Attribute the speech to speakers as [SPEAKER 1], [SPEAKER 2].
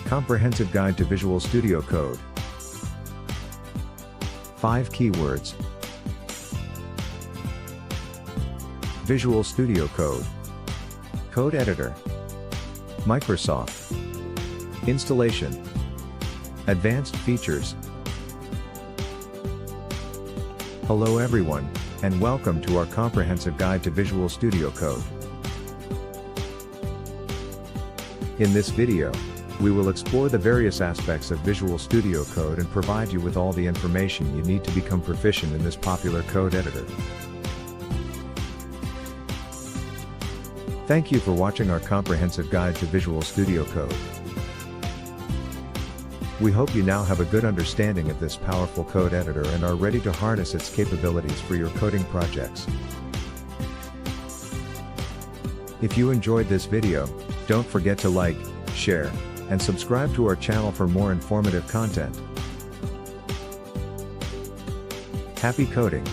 [SPEAKER 1] Comprehensive Guide to Visual Studio Code. 5 Keywords. Visual Studio Code. Code Editor. Microsoft. Installation. Advanced features. Hello everyone, and welcome to our comprehensive guide to Visual Studio Code. In this video, we will explore the various aspects of Visual Studio Code and provide you with all the information you need to become proficient in this popular code editor. Thank you for watching our comprehensive guide to Visual Studio Code. We hope you now have a good understanding of this powerful code editor and are ready to harness its capabilities for your coding projects. If you enjoyed this video, don't forget to like, share, and subscribe to our channel for more informative content. Happy coding!